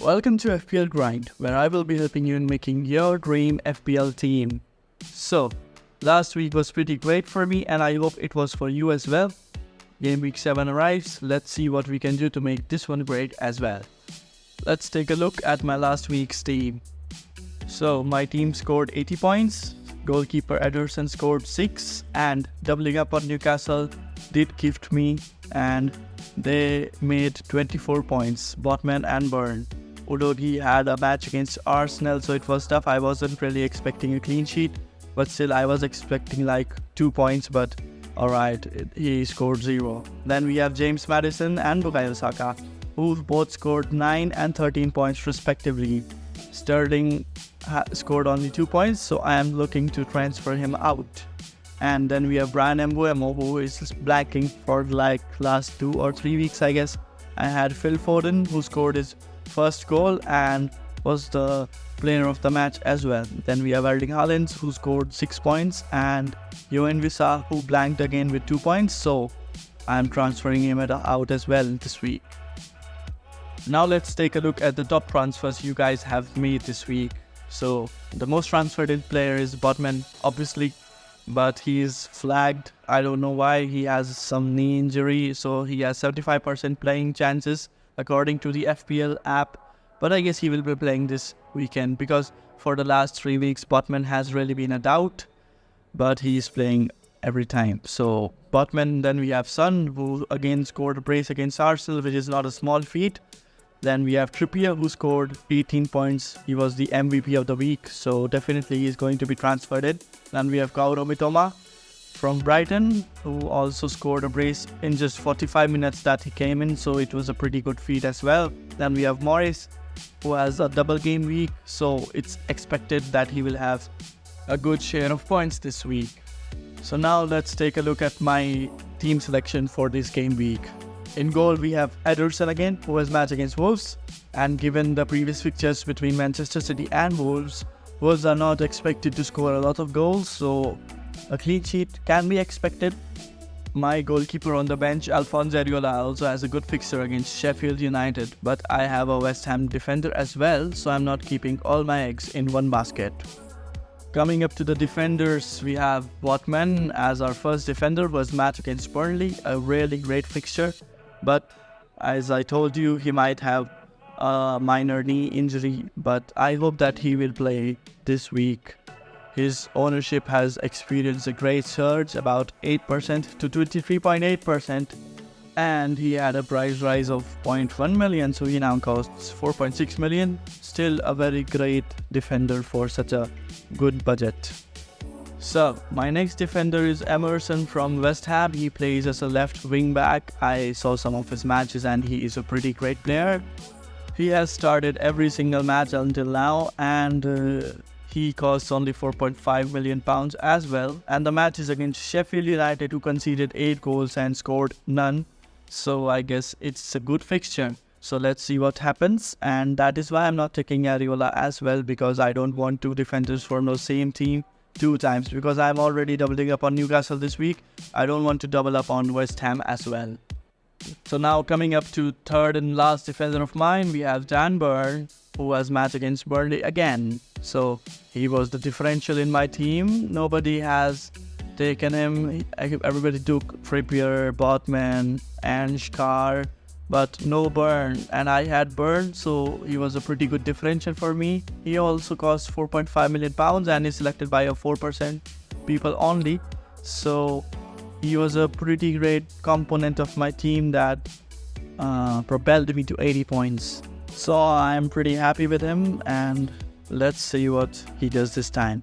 Welcome to FPL Grind, where I will be helping you in making your dream FPL team. So, last week was pretty great for me and I hope it was for you as well. Game week 7 arrives, let's see what we can do to make this one great as well. Let's take a look at my last week's team. So, my team scored 80 points, Goalkeeper Ederson scored 6 and doubling up on Newcastle did gift me and they made 24 points, Botman and Burn. Although he had a match against Arsenal, so it was tough. I wasn't really expecting a clean sheet, but still I was expecting like 2 points, but alright, he scored 0. Then we have James Maddison and Bukayo Saka, who both scored 9 and 13 points respectively. Sterling scored only 2 points, so I am looking to transfer him out. And then we have Brian Mbuemo, who is blanking for like last 2 or 3 weeks, I guess. I had Phil Foden, who scored his first goal and was the player of the match as well. Then we have Erling Haaland, who scored 6 points, and Yohan Wissa, who blanked again with 2 points. So I'm transferring him out as well this week. Now let's take a look at the top transfers you guys have made this week. So the most transferred in player is Botman, obviously, but he is flagged. I don't know why. He has some knee injury, so he has 75% playing chances according to the FPL app. But I guess he will be playing this weekend because for the last 3 weeks, Botman has really been a doubt, but he is playing every time. So Botman, then we have Son, who again scored a brace against Arsenal, which is not a small feat. Then we have Trippier, who scored 18 points. He was the MVP of the week, so definitely he is going to be transferred in. Then we have Kaoru Mitoma from Brighton, who also scored a brace in just 45 minutes that he came in, so it was a pretty good feat as well. Then we have Morris, who has a double game week, so it's expected that he will have a good share of points this week. So now let's take a look at my team selection for this game week. In goal, we have Ederson again, who has match against Wolves. And given the previous fixtures between Manchester City and Wolves, Wolves are not expected to score a lot of goals, so a clean sheet can be expected. My goalkeeper on the bench, Alphonso Areola, also has a good fixture against Sheffield United. But I have a West Ham defender as well, so I'm not keeping all my eggs in one basket. Coming up to the defenders, we have Botman as our first defender, was match against Burnley, a really great fixture. But as I told you, he might have a minor knee injury, but I hope that he will play this week. His ownership has experienced a great surge, about 8% to 23.8%, and he had a price rise of 0.1 million, so he now costs 4.6 million. Still a very great defender for such a good budget. So, my next defender is Emerson from West Ham. He plays as a left wing back. I saw some of his matches and he is a pretty great player. He has started every single match until now and he costs only £4.5 million as well. And the match is against Sheffield United, who conceded 8 goals and scored none. So I guess it's a good fixture. So let's see what happens. And that is why I'm not taking Areola as well, because I don't want 2 defenders from the same team 2 times, because I'm already doubling up on Newcastle this week. I don't want to double up on West Ham as well. So now coming up to third and last defender of mine, we have Dan Burn, who has match against Burnley again. So he was the differential in my team. Nobody has taken him. Everybody took Trippier, Botman, and Shkar, but no Burn. And I had Burn, so he was a pretty good differential for me. He also cost £4.5 million and is selected by a 4% people only. So he was a pretty great component of my team that propelled me to 80 points. So I'm pretty happy with him, and let's see what he does this time.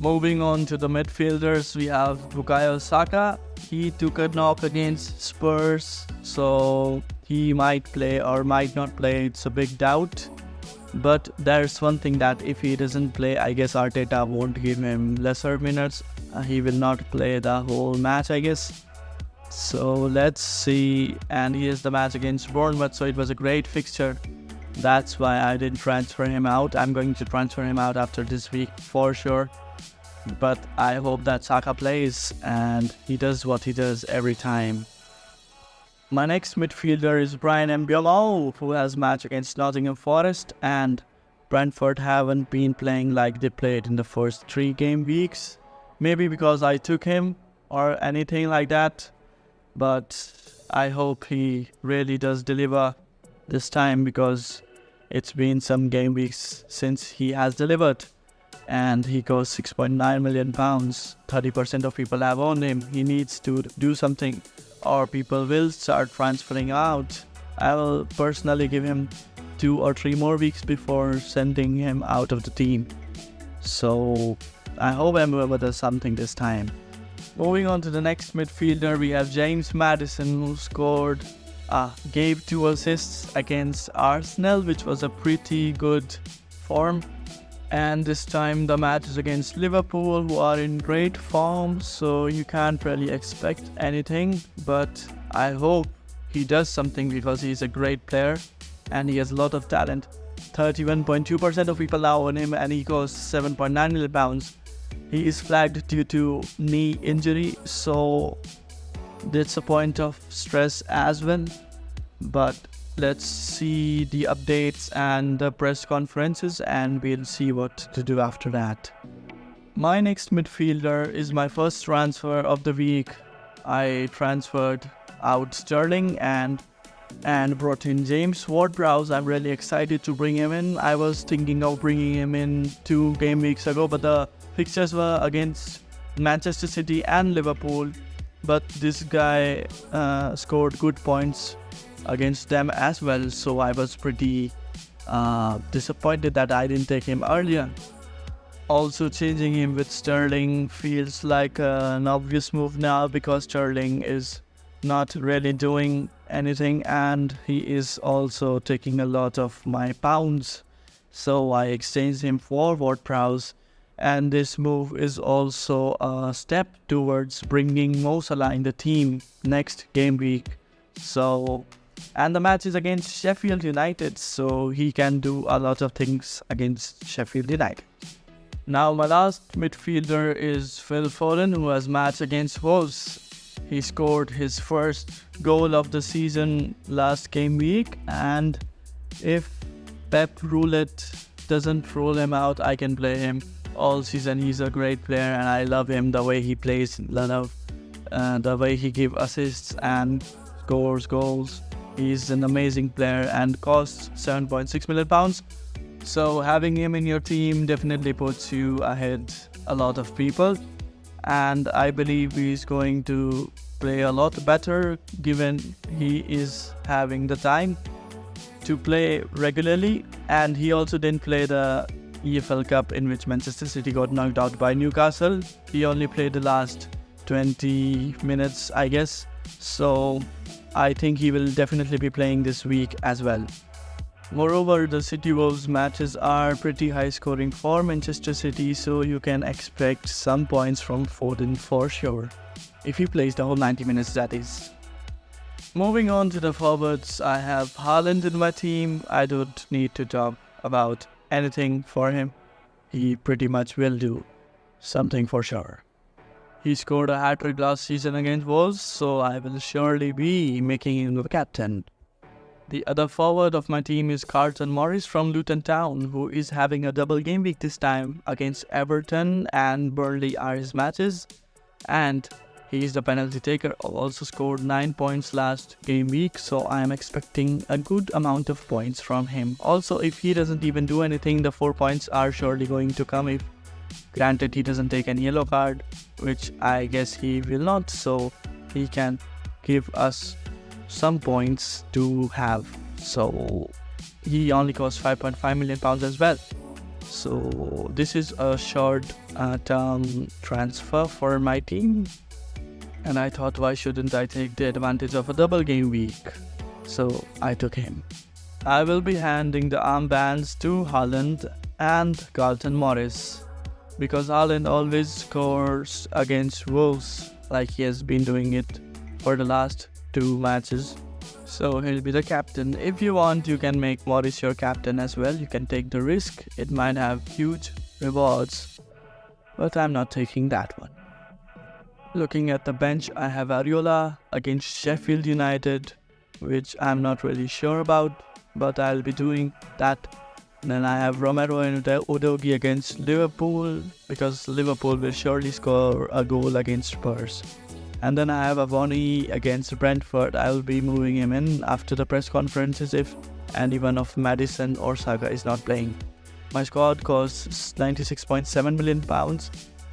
Moving on to the midfielders, we have Bukayo Saka. He took a knock against Spurs, so he might play or might not play. It's a big doubt. But there's one thing, that if he doesn't play, I guess Arteta won't give him lesser minutes. He will not play the whole match, I guess. So let's see. And here's the match against Bournemouth, so it was a great fixture. That's why I didn't transfer him out. I'm going to transfer him out after this week for sure. But I hope that Saka plays and he does what he does every time. My next midfielder is Brian Mbeumo, who has match against Nottingham Forest, and Brentford haven't been playing like they played in the first 3 game weeks. Maybe because I took him or anything like that, but I hope he really does deliver this time, because it's been some game weeks since he has delivered, and he costs £6.9 million. 30% of people have owned him. He needs to do something, or people will start transferring out. I will personally give him 2 or 3 more weeks before sending him out of the team. So I hope Mbeumo does something this time. Moving on to the next midfielder, we have James Maddison, who gave 2 assists against Arsenal, which was a pretty good form. And this time the match is against Liverpool, who are in great form, so you can't really expect anything. But I hope he does something, because he's a great player and he has a lot of talent. 31.2% of people now own him, and he costs £7.9 million. He is flagged due to knee injury, so that's a point of stress as well. But let's see the updates and the press conferences, and we'll see what to do after that. My next midfielder is my first transfer of the week. I transferred out Sterling and brought in James Ward-Prowse. I'm really excited to bring him in. I was thinking of bringing him in 2 game weeks ago, but the fixtures were against Manchester City and Liverpool. But this guy scored good points against them as well, so I was pretty disappointed that I didn't take him earlier. Also, changing him with Sterling feels like an obvious move now, because Sterling is not really doing anything, and he is also taking a lot of my pounds, so I exchanged him for Ward-Prowse. And this move is also a step towards bringing Mo Salah in the team next game week. And the match is against Sheffield United, so he can do a lot of things against Sheffield United. Now my last midfielder is Phil Foden, who has match against Wolves. He scored his first goal of the season last game week, and if Pep Roulette doesn't roll him out, I can play him all season. He's a great player, and I love him, the way he plays, the way he gives assists and scores goals. He's an amazing player and costs £7.6 million. So having him in your team definitely puts you ahead a lot of people. And I believe he's going to play a lot better, given he is having the time to play regularly. And he also didn't play the EFL Cup, in which Manchester City got knocked out by Newcastle. He only played the last 20 minutes, I guess. So I think he will definitely be playing this week as well. Moreover, the City Wolves matches are pretty high scoring for Manchester City, so you can expect some points from Foden for sure. If he plays the whole 90 minutes, that is. Moving on to the forwards, I have Haaland in my team. I don't need to talk about anything for him. He pretty much will do something for sure. He scored a hat-trick last season against Wolves, so I will surely be making him the captain. The other forward of my team is Carlton Morris from Luton Town, who is having a double game week this time. Against Everton and Burnley are his matches, and he is the penalty taker. Also scored 9 points last game week, so I am expecting a good amount of points from him. Also, if he doesn't even do anything, the 4 points are surely going to come, if granted he doesn't take any yellow card, which I guess he will not, so he can give us some points to have. So he only costs £5.5 million as well. So this is a short term transfer for my team, and I thought, why shouldn't I take the advantage of a double game week? So I took him. I will be handing the armbands to Haaland and Carlton Morris, because Haaland always scores against Wolves, like he has been doing it for the last 2 matches. So he'll be the captain. If you want, you can make Morris your captain as well. You can take the risk. It might have huge rewards, but I'm not taking that one. Looking at the bench, I have Ariola against Sheffield United, which I'm not really sure about, but I'll be doing that. Then I have Romero and Udogie against Liverpool, because Liverpool will surely score a goal against Spurs. And then I have Avoni against Brentford. I will be moving him in after the press conferences if anyone of Maddison or Saka is not playing. My squad costs £96.7 million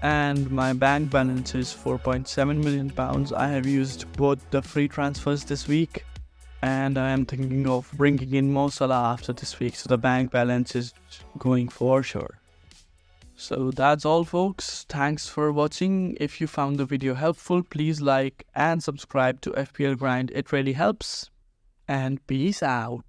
and my bank balance is £4.7 million. I have used both the free transfers this week, and I am thinking of bringing in Mo Salah after this week, so the bank balance is going for sure. So that's all folks, thanks for watching. If you found the video helpful, please like and subscribe to FPL Grind, it really helps, and peace out.